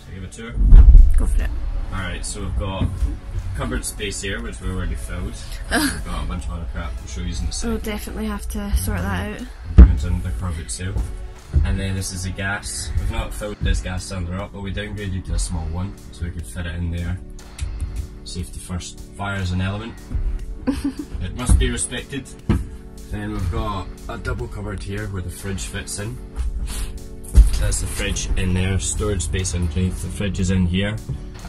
Should I give a tour? Go for it. Alright, so we've got cupboard space here, which we already filled. We've got a bunch of other crap we'll show you in the side. We'll definitely have to sort that out. It's under private sale. And then this is the gas. We've not filled this gas cylinder up, but we downgraded to a small one, so we could fit it in there. Safety first. Fire is an element. It must be respected. Then we've got a double cupboard here where the fridge fits in. That's the fridge in there, storage space underneath. The fridge is in here.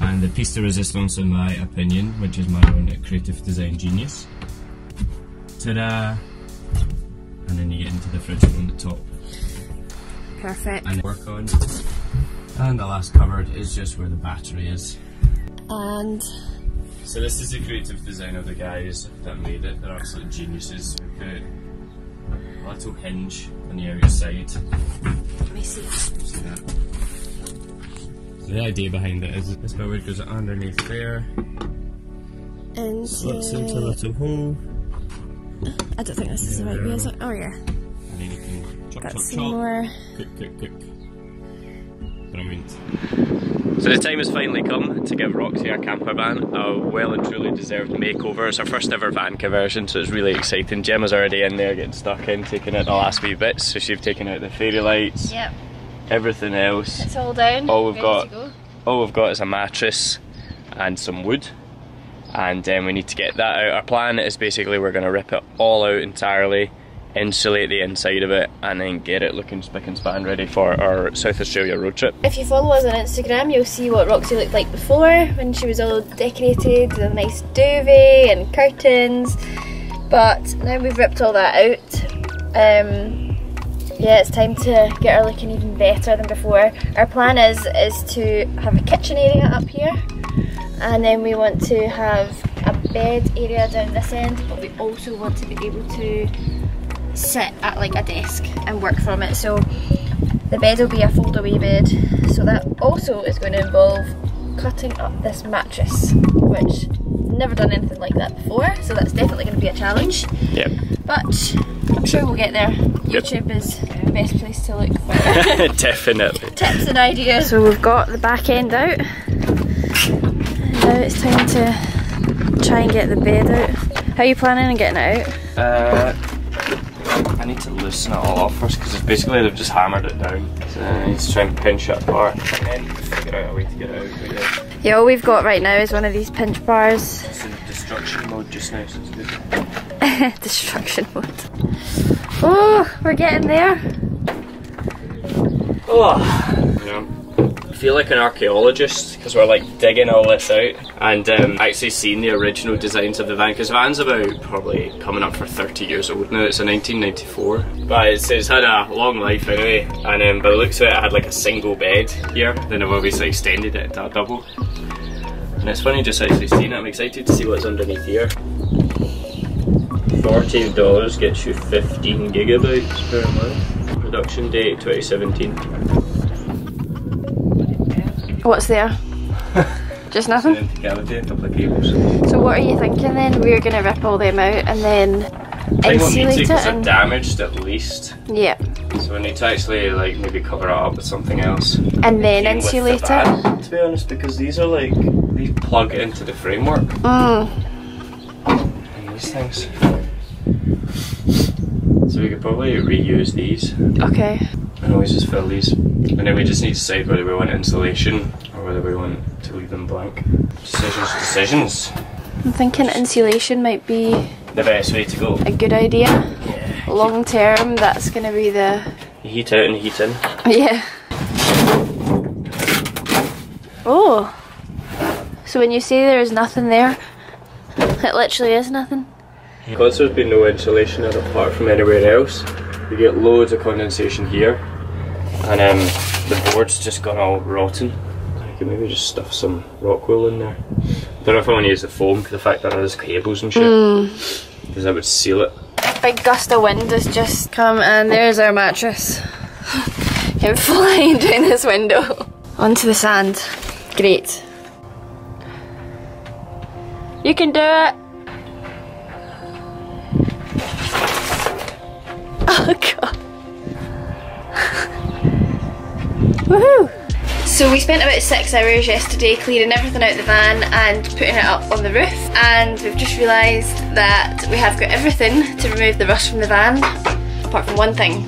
And the piece de resistance, in my opinion, which is my own creative design genius. Ta-da! And then you get into the fridge on the top. Perfect. And work on. And the last cupboard is just where the battery is. And so this is the creative design of the guys that made it. They're absolute geniuses. We put a little hinge on the outside. let me see. See that? So the idea behind it is this cupboard goes underneath there, slips into a little hole. I don't think this is the right way, is it? Oh yeah. And then you can chop, Got chop, some chop. more. Cook. Brilliant. So the time has finally come to give Roxy our camper van a well and truly deserved makeover. It's our first ever van conversion, so it's really exciting. Gemma's already in there getting stuck in, taking out the last wee bits. So she's taken out the fairy lights, Yep. everything else. It's all down. All we've ready got, to go. all we've got is a mattress and some wood, and we need to get that out. Our plan is basically we're going to rip it all out entirely, insulate the inside of it, and then get it looking spick and span ready for our South Australia road trip. If you follow us on Instagram, you'll see what Roxy looked like before, when she was all decorated with a nice duvet and curtains. But now we've ripped all that out. Yeah, it's time to get her looking even better than before. Our plan is to have a kitchen area up here, and then we want to have a bed area down this end, but we also want to be able to sit at like a desk and work from it. So the bed will be a fold away bed, so that also is going to involve cutting up this mattress, which I've never done anything like that before, so that's definitely going to be a challenge. Yep. But I'm sure we'll get there. YouTube is the best place to look for Definitely. tips and ideas. So we've got the back end out, and now it's time to try and get the bed out. How are you planning on getting it out? I need to loosen it all off first, because it's basically they've just hammered it down. So I need to try and pinch it apart and then figure out a way to get it out. But yeah. Yeah, all we've got right now is one of these pinch bars. It's in destruction mode just now, so it's good. Destruction mode. Oh, we're getting there. Oh, you know, I feel like an archaeologist because we're like digging all this out and actually seeing the original designs of the van, because the van's about probably coming up for 30 years old now. It's a 1994, but it's had a long life anyway, and by the looks of it, it had like a single bed here. Then I've obviously extended it to a double, and it's funny just actually seeing it. I'm excited to see what's underneath here. $40 gets you 15 gigabytes per month. Production date 2017. What's there? Just nothing? An empty cavity, a couple of cables. So what are you thinking then? We're going to rip all them out and then insulate it? Because they're damaged at least. Yeah. So we need to actually like maybe cover it up with something else. And then Deal with insulate the van, it? to be honest, because these are like, these plug into the framework. And these things. So we could probably reuse these. Okay. And always just fill these. And then we just need to decide whether we want insulation or whether we want to leave them blank. Decisions. I'm thinking insulation might be The best way to go. a good idea. Yeah. Long term, that's going to be the... You heat out and heat in. Yeah. Oh. So when you say there is nothing there, it literally is nothing. Because there's been no insulation in it apart from anywhere else, you get loads of condensation here, and the board's just gone all rotten. I could maybe just stuff some rock wool in there. Don't know if I want to use the foam, because the fact that there's cables and shit, because that would seal it. A big gust of wind has just come, and there's our mattress. Came flying down this window. Onto the sand. Great. You can do it! Oh god. Woohoo! So we spent about 6 hours yesterday clearing everything out the van and putting it up on the roof, and we've just realised that we have got everything to remove the rust from the van, apart from one thing,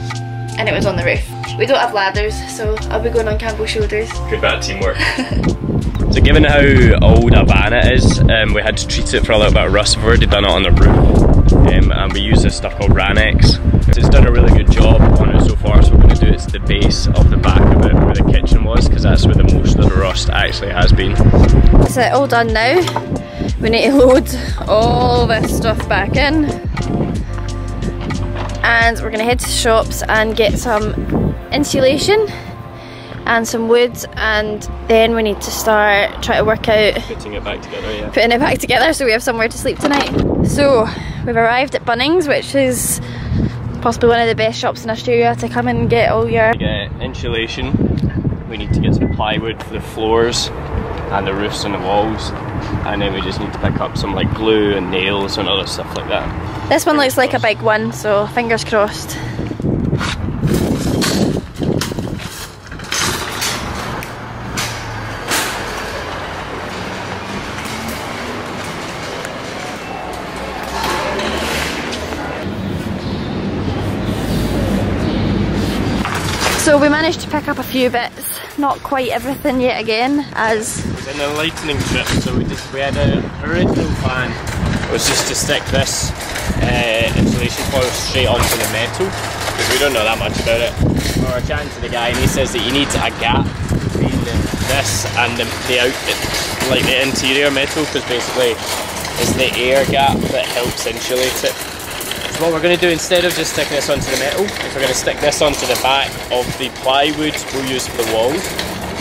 and it was on the roof. We don't have ladders, so I'll be going on Campbell's shoulders. Good bit of teamwork. So given how old a van it is, we had to treat it for a little bit of rust. We've already done it on the roof, and we use this stuff called Ranex. It's done a really good job on it so far, so we're going to do it to the base of the back of it where the kitchen was, because that's where the most of the rust actually has been. That's it, all done now. We need to load all this stuff back in, and we're going to head to the shops and get some insulation and some wood, and then we need to start trying to work out Putting it back together, yeah. Putting it back together so we have somewhere to sleep tonight. So we've arrived at Bunnings, which is possibly one of the best shops in Australia to come and get all your... To get insulation, we need to get some plywood for the floors and the roofs and the walls, and then we just need to pick up some like glue and nails and other stuff like that. This one looks like a big one, so fingers crossed. So we managed to pick up a few bits, not quite everything yet again, as... It's an enlightening trip, so we had an original plan. It was just to stick this insulation foil straight onto the metal, because we don't know that much about it. We were chatting to the guy and he says that you need a gap between this and the like the interior metal, because basically it's the air gap that helps insulate it. What we're going to do, instead of just sticking this onto the metal, is we're going to stick this onto the back of the plywood we'll use for the walls,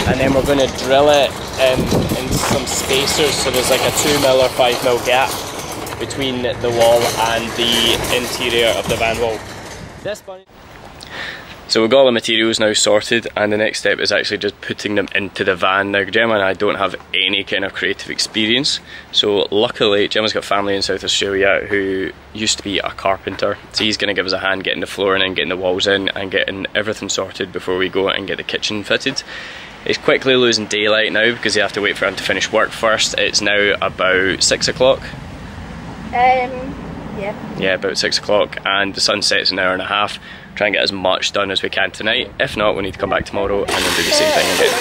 and then we're going to drill it in some spacers, so there's like a 2mm or 5mm gap between the wall and the interior of the van wall. So we've got all the materials now sorted, and the next step is actually just putting them into the van. Now Gemma and I don't have any kind of creative experience, so luckily Gemma's got family in South Australia who used to be a carpenter, so he's going to give us a hand getting the flooring in, getting the walls in and getting everything sorted before we go and get the kitchen fitted. It's quickly losing daylight now because you have to wait for him to finish work first. It's now about 6 o'clock. Yeah, about 6 o'clock, and the sun sets in an hour and a half. Try and get as much done as we can tonight. If not, we need to come back tomorrow and then do the same thing again.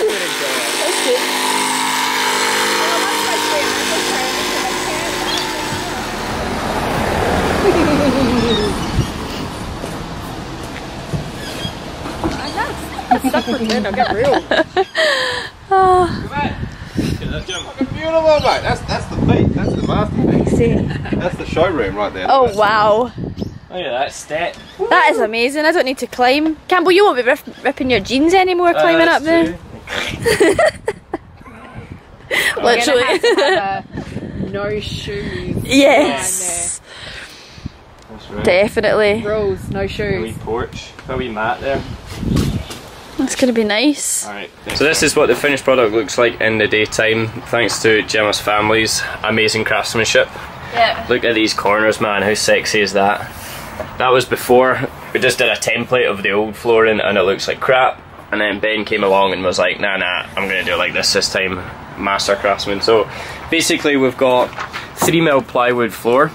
Stuck for good, I'll get real. Beautiful, mate. That's the feet. That's the master feet. That's the showroom right there. Oh wow. Oh yeah, that's step. That is amazing. I don't need to climb. Campbell, you won't be ripping your jeans anymore climbing up there. Literally. No shoes. Yes. That's right. Definitely. Rules, no A wee shoes. porch, a wee mat there. It's going to be nice. Alright, so this is what the finished product looks like in the daytime, thanks to Gemma's family's amazing craftsmanship. Yeah. Look at these corners, man, how sexy is that? That was before we just did a template of the old flooring and it looks like crap, and then Ben came along and was like, nah, I'm going to do it like this time, master craftsman. So basically we've got 3mm plywood floor.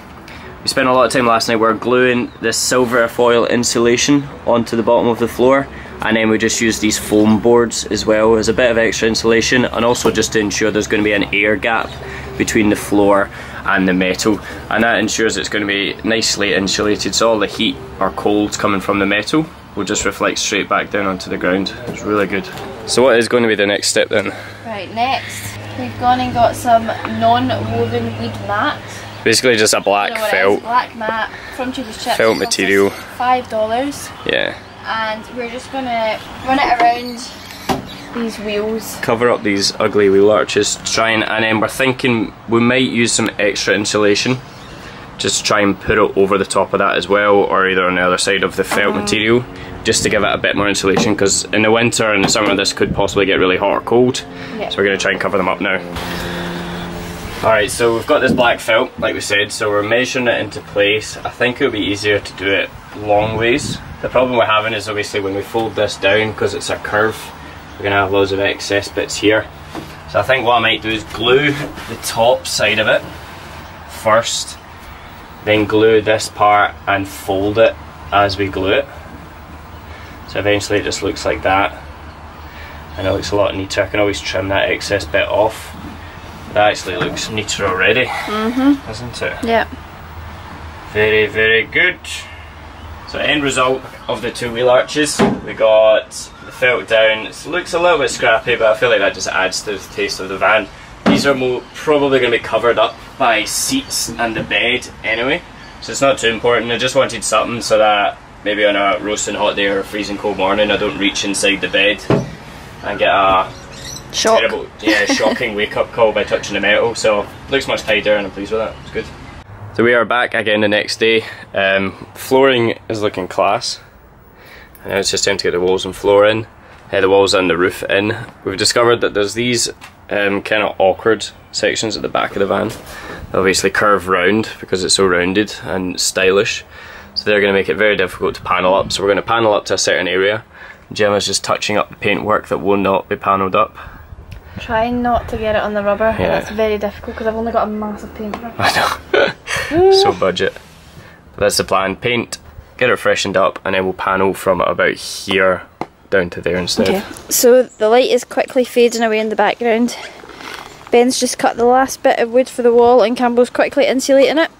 We spent a lot of time last night, we're gluing this silver foil insulation onto the bottom of the floor, and then we just use these foam boards as well as a bit of extra insulation, and also just to ensure there's going to be an air gap between the floor and the metal, and that ensures it's going to be nicely insulated, so all the heat or cold coming from the metal will just reflect straight back down onto the ground. It's really good. So what is going to be the next step then? Right, next we've gone and got some non-woven weed mat. Basically just a black felt. Black mat from Cheapest Chips. Felt material. $5. Yeah. And we're just gonna run it around these wheels. Cover up these ugly wheel arches, and then we're thinking we might use some extra insulation, just try and put it over the top of that as well, or either on the other side of the felt material, just to give it a bit more insulation, because in the winter and the summer this could possibly get really hot or cold. Yep. So we're going to try and cover them up now. Alright, so we've got this black felt, like we said, so we're measuring it into place. I think it would be easier to do it long ways. The problem we're having is obviously when we fold this down, because it's a curve, we're going to have loads of excess bits here. So I think what I might do is glue the top side of it first, then glue this part and fold it as we glue it. So eventually it just looks like that, and it looks a lot neater. I can always trim that excess bit off. That actually looks neater already, doesn't it? Yeah. Very, very good. So end result of the two wheel arches, we got the felt down. It looks a little bit scrappy, but I feel like that just adds to the taste of the van. These are probably going to be covered up by seats and the bed anyway, so it's not too important. I just wanted something so that maybe on a roasting hot day or a freezing cold morning I don't reach inside the bed and get a terrible, shocking wake up call by touching the metal. So it looks much tidier and I'm pleased with that. It's good. So we are back again the next day. Flooring is looking class. And now it's just time to get the walls and floor in, the walls and the roof in. We've discovered that there's these kind of awkward sections at the back of the van. They obviously curve round because it's so rounded and stylish. So they're going to make it very difficult to panel up. So we're going to panel up to a certain area. Gemma's just touching up the paintwork that will not be panelled up. Trying not to get it on the rubber. Yeah. That's very difficult because I've only got a massive paintbrush. I know. So budget. But that's the plan. Paint, get it freshened up, and then we'll panel from about here down to there instead. Okay. So the light is quickly fading away in the background. Ben's just cut the last bit of wood for the wall and Campbell's quickly insulating it.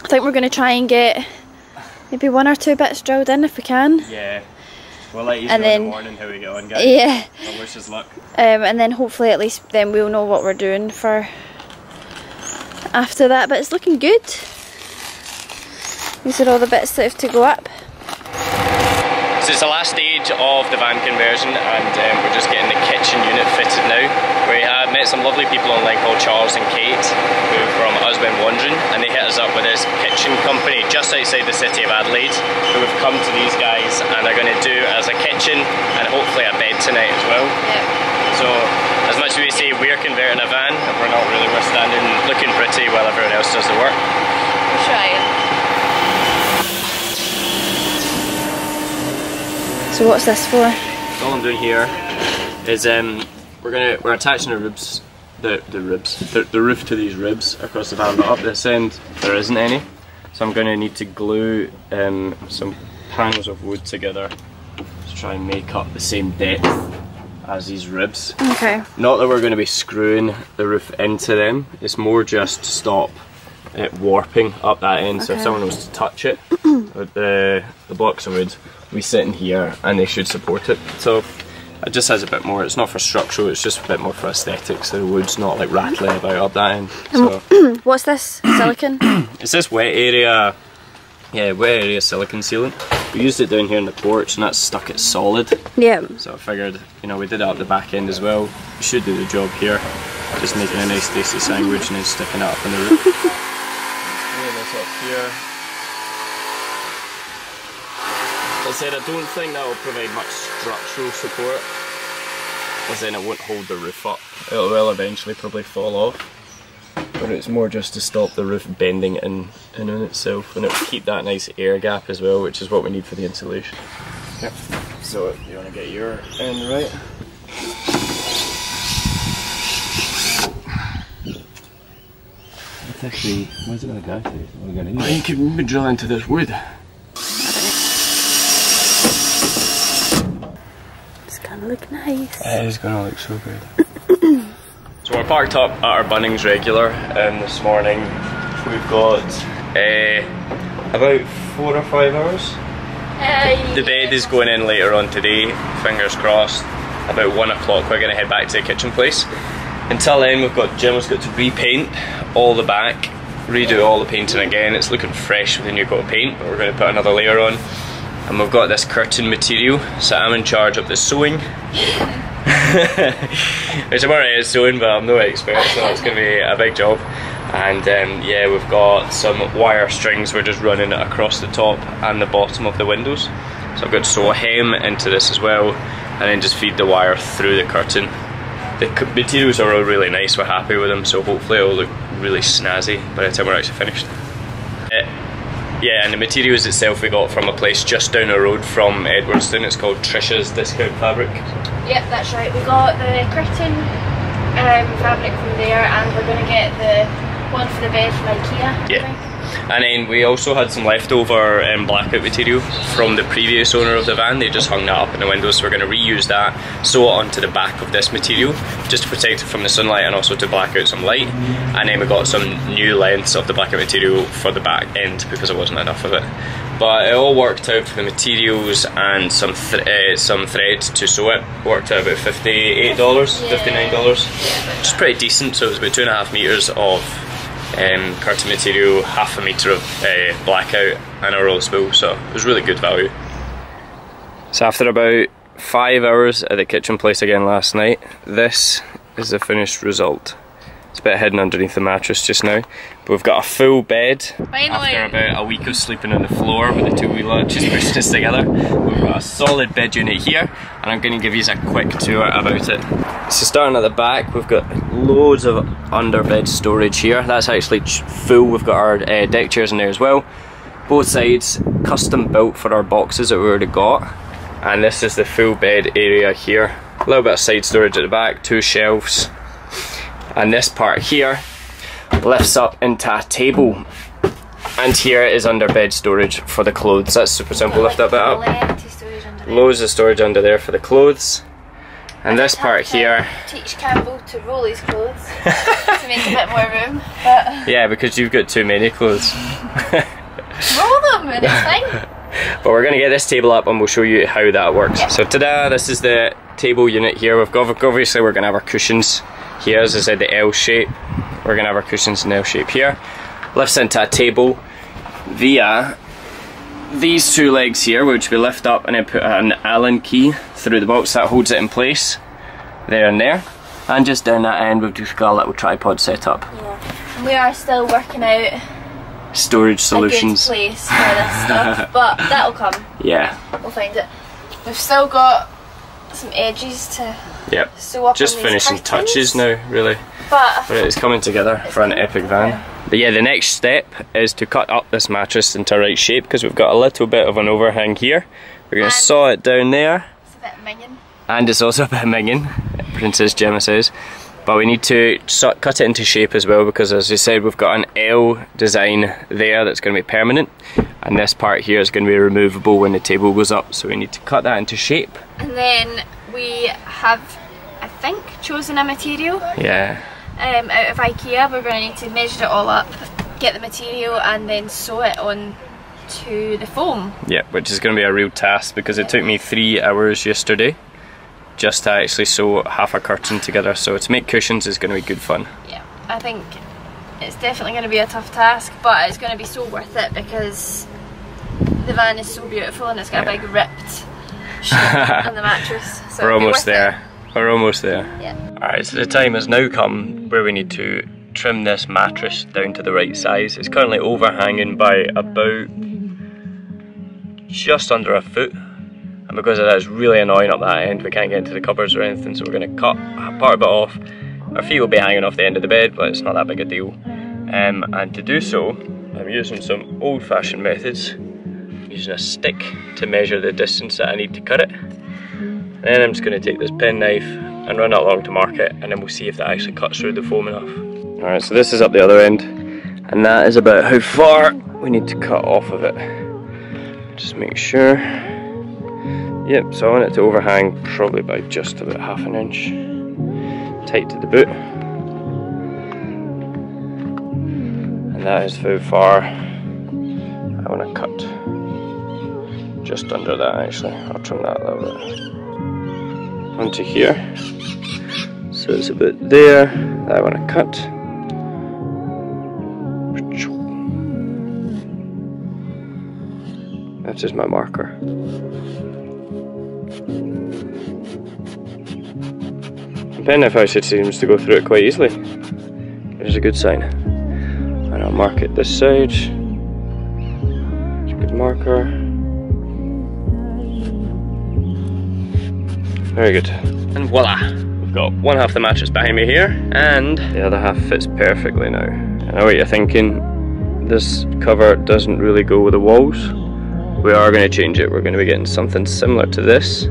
I think we're going to try and get maybe 1 or 2 bits drilled in if we can. Yeah. We'll let you know in the morning how we go on, guys. Yeah. I wish us luck. And then hopefully at least then we'll know what we're doing for after that, but it's looking good. These are all the bits that have to go up. So it's the last stage of the van conversion, and we're just getting the kitchen unit fitted now. We have met some lovely people online called Charles and Kate, who from Us When Wandering, and they hit us up with this kitchen company just outside the city of Adelaide, who have come to these guys and are going to do as a kitchen and hopefully a bed tonight as well. Yep. So as much as we say we're converting a van, we're not really. We're standing looking pretty while everyone else does the work. We're trying. So what's this for? All I'm doing here is we're attaching the ribs, the roof to these ribs across the van, but up this end there isn't any. So I'm going to need to glue some panels of wood together to try and make up the same depth as these ribs. Okay. Not that we're going to be screwing the roof into them, it's more just to stop it warping up that end. Okay. So if someone was to touch it, the blocks of wood will be sitting here and they should support it. So it just has a bit more, it's not for structural, it's just a bit more for aesthetics. The wood's not like rattling about up that end. So what's this? Silicone? It's this wet area, wet area silicone sealant. We used it down here in the porch and that's stuck it solid. Yeah. So I figured, you know, we did it up the back end as well. We should do the job here. Just making a nice tasty sandwich and then sticking it up on the roof. This up here. As I said, I don't think that will provide much structural support, as then it won't hold the roof up. It will eventually probably fall off, but it's more just to stop the roof bending in on itself, and it will keep that nice air gap as well, which is what we need for the insulation. Yep. So you want to get your end right. It's actually, where's it going to go to? What are we going to do? You can drill into this wood. Look nice. It is going to look so good. So we're parked up at our Bunnings regular this morning. We've got about 4 or 5 hours. The bed is going in later on today, fingers crossed. About 1 o'clock we're going to head back to the kitchen place. Until then Gemma's got to repaint all the back, redo all the painting again. It's looking fresh with the new coat of paint, but we're going to put another layer on. And we've got this curtain material, so I'm in charge of the sewing. Which I'm alright at sewing, but I'm no expert, so it's going to be a big job. And yeah, we've got some wire strings, we're just running it across the top and the bottom of the windows. So I've got to sew a hem into this as well, and then just feed the wire through the curtain. The materials are all really nice, we're happy with them, so hopefully it'll look really snazzy by the time we're actually finished. Yeah, and the materials itself we got from a place just down the road from Edwardstown. It's called Trisha's Discount Fabric. Yep, that's right. We got the curtain fabric from there, and we're going to get the one for the bed from IKEA. Yeah. And then we also had some leftover blackout material from the previous owner of the van. They just hung that up in the window, so we're going to reuse that, sew it onto the back of this material just to protect it from the sunlight and also to black out some light. And then we got some new lengths of the blackout material for the back end because there wasn't enough of it. But it all worked out for the materials and some thread to sew it. Worked out about $58, $59, which is pretty decent. So it was about 2.5 meters of curtain material, half a metre of blackout and a roll of spool, so it was really good value. So after about 5 hours at the kitchen place again last night, this is the finished result. It's a bit hidden underneath the mattress just now, but we've got a full bed. Finally. After about a week of sleeping on the floor with the two-wheeler just pushing us together. We've got a solid bed unit here, and I'm going to give you a quick tour about it. So starting at the back, we've got loads of underbed storage here. That's actually full. We've got our deck chairs in there as well. Both sides custom built for our boxes that we already got. And this is the full bed area here. A little bit of side storage at the back, 2 shelves. And this part here lifts up into a table, and here is underbed storage for the clothes. That's super simple. Lift that bit up. Loads of storage under there for the clothes. And this part here, teach Campbell to roll his clothes to make a bit more room. But yeah, because you've got too many clothes. Roll them and it's fine. But we're going to get this table up and we'll show you how that works. So ta-da, this is the table unit here. We've got, obviously we're going to have our cushions here, as I said, the L shape. We're going to have our cushions in the L shape here. Lifts into a table via these 2 legs here, which we lift up and then put an Allen key through the box that holds it in place. There and there. And just down that end we've just got a little tripod set up. Yeah. And we are still working out storage solutions. A good place for this stuff, but that'll come. Yeah. We'll find it. We've still got some edges to sew up. Just on finishing these touches now, really. But it's coming together for an epic van. But yeah, the next step is to cut up this mattress into right shape, because we've got a little bit of an overhang here. We're going to saw it down there. It's a bit minging. And it's also a bit minging, Princess Gemma says. But we need to cut it into shape as well, because as I said, we've got an L design there that's going to be permanent, and this part here is going to be removable when the table goes up, so we need to cut that into shape. And then we have, I think, chosen a material. Yeah. Out of IKEA. We're going to need to measure it all up, get the material, and then sew it on to the foam. Yeah, which is going to be a real task, because it took me 3 hours yesterday just to actually sew half a curtain together, so to make cushions is going to be good fun. Yeah, I think it's definitely going to be a tough task, but it's going to be so worth it because the van is so beautiful and it's got a big ripped shape on the mattress. So we're almost there. We're almost there. Yeah. Alright, so the time has now come where we need to trim this mattress down to the right size. It's currently overhanging by about just under a foot. And because of that, it's really annoying up that end. We can't get into the cupboards or anything, so we're going to cut part of it off. Our feet will be hanging off the end of the bed, but it's not that big a deal. And to do so, I'm using some old-fashioned methods. I'm using a stick to measure the distance that I need to cut it. And then I'm just going to take this pen knife and run it along to mark it, and then we'll see if that actually cuts through the foam enough. Alright, so this is up the other end, and that is about how far we need to cut off of it. Just make sure. Yep, so I want it to overhang probably by just about ½ an inch. Tight to the boot. And that is how far I want to cut. Just under that actually. I'll trim that a little bit. Onto here. So it's about there that I want to cut. That is my marker. The pen knife actually seems to go through it quite easily, which is a good sign. And I'll mark it this side. It's a good marker. Very good. And voila! We've got one half the mattress behind me here, and the other half fits perfectly now. I know what you're thinking, this cover doesn't really go with the walls. We are going to change it. We're going to be getting something similar to this.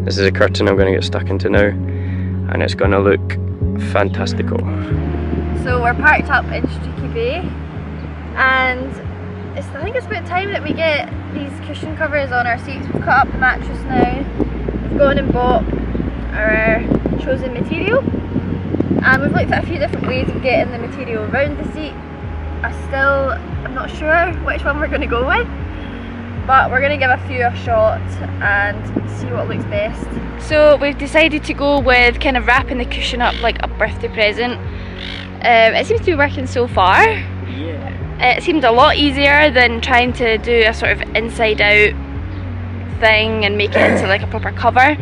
This is a curtain I'm going to get stuck into now, and it's going to look fantastical. So we're parked up in Streaky Bay, and I think it's about time that we get these cushion covers on our seats. We've cut up the mattress now, we've gone and bought our chosen material, and we've looked at a few different ways of getting the material around the seat. I'm not sure which one we're going to go with, but we're going to give a few a shot and see what looks best. So we've decided to go with kind of wrapping the cushion up like a birthday present. It seems to be working so far. Yeah. It seemed a lot easier than trying to do a sort of inside out thing and make it into like a proper cover.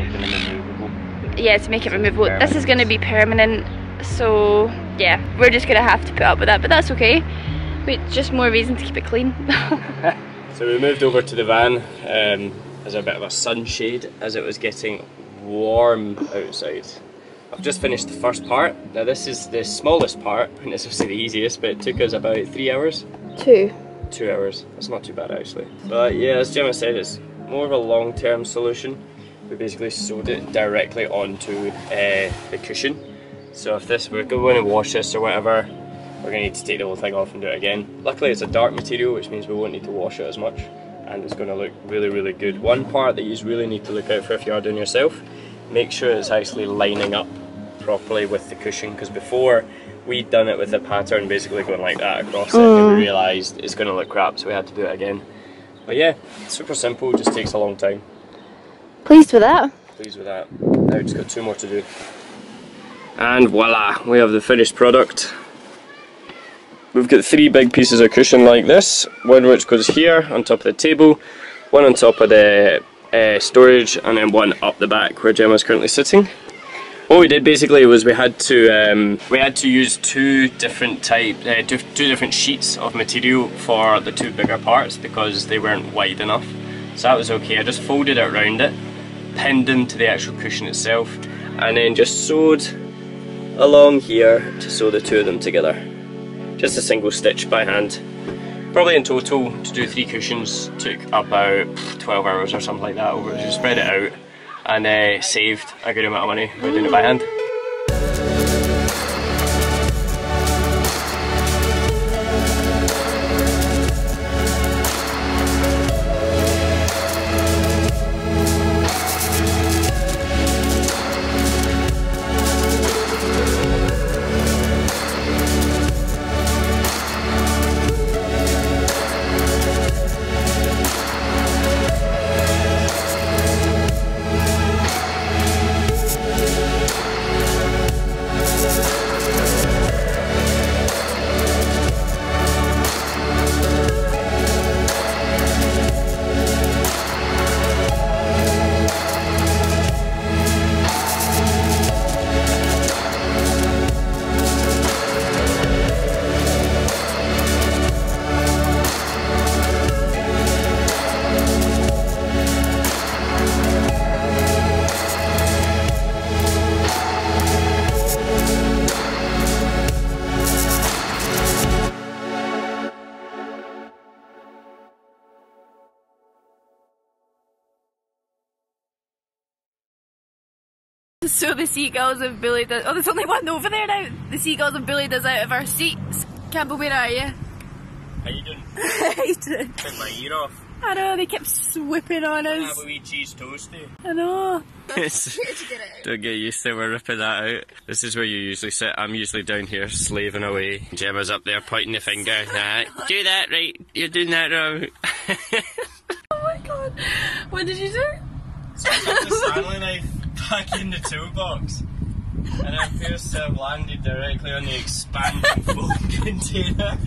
Yeah, to make it removable. This is going to be permanent, so yeah, we're just going to have to put up with that, but that's okay. Wait, just more reason to keep it clean. So we moved over to the van as a bit of a sunshade as it was getting warm outside. I've just finished the first part. Now this is the smallest part, and this was the easiest, but it took us about 3 hours. 2 hours. That's not too bad actually. But yeah, as Gemma said, it's more of a long-term solution. We basically sewed it directly onto the cushion. So if we're going to wash this or whatever, we're going to need to take the whole thing off and do it again. Luckily it's a dark material, which means we won't need to wash it as much, and it's going to look really, really good. One part that you really need to look out for if you are doing yourself, make sure it's actually lining up properly with the cushion, because before we'd done it with the pattern basically going like that across it, and we realised it's going to look crap, so we had to do it again. But yeah, it's super simple, just takes a long time. Pleased with that? Pleased with that. Now we've just got 2 more to do. And voila, we have the finished product. We've got 3 big pieces of cushion like this, one which goes here on top of the table, one on top of the storage, and then one up the back where Gemma's currently sitting. What we did basically was we had to use 2 different sheets of material for the 2 bigger parts because they weren't wide enough. So that was okay. I just folded it around it, pinned them to the actual cushion itself, and then just sewed along here to sew the 2 of them together. Just a single stitch by hand. Probably in total to do 3 cushions took about 12 hours or something like that. We just spread it out and saved a good amount of money by doing it by hand. So the seagulls have bullied us. Oh, there's only one over there now. The seagulls have bullied us out of our seats. Campbell, where are you? How you doing? How you doing? Took my ear off. I know, they kept swooping on us. Have a wee cheese toasty. I know. Don't get used to it, we're ripping that out. This is where you usually sit. I'm usually down here slaving away. Gemma's up there pointing the finger. Nah, do that right, you're doing that wrong. Oh my god. What did you do? So I took the Stanley knife back in the toolbox, and it appears to have landed directly on the expanding foam container.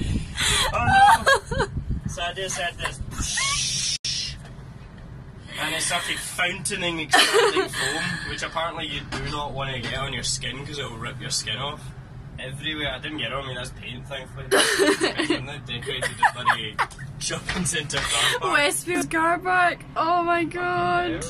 Oh no! So I just had this, and it started fountaining expanding foam, which apparently you do not want to get on your skin because it will rip your skin off everywhere. I didn't get it on me, that's paint, thankfully. I'm not decorated the bloody shopping centre car park. Westfield's car park. Oh my god.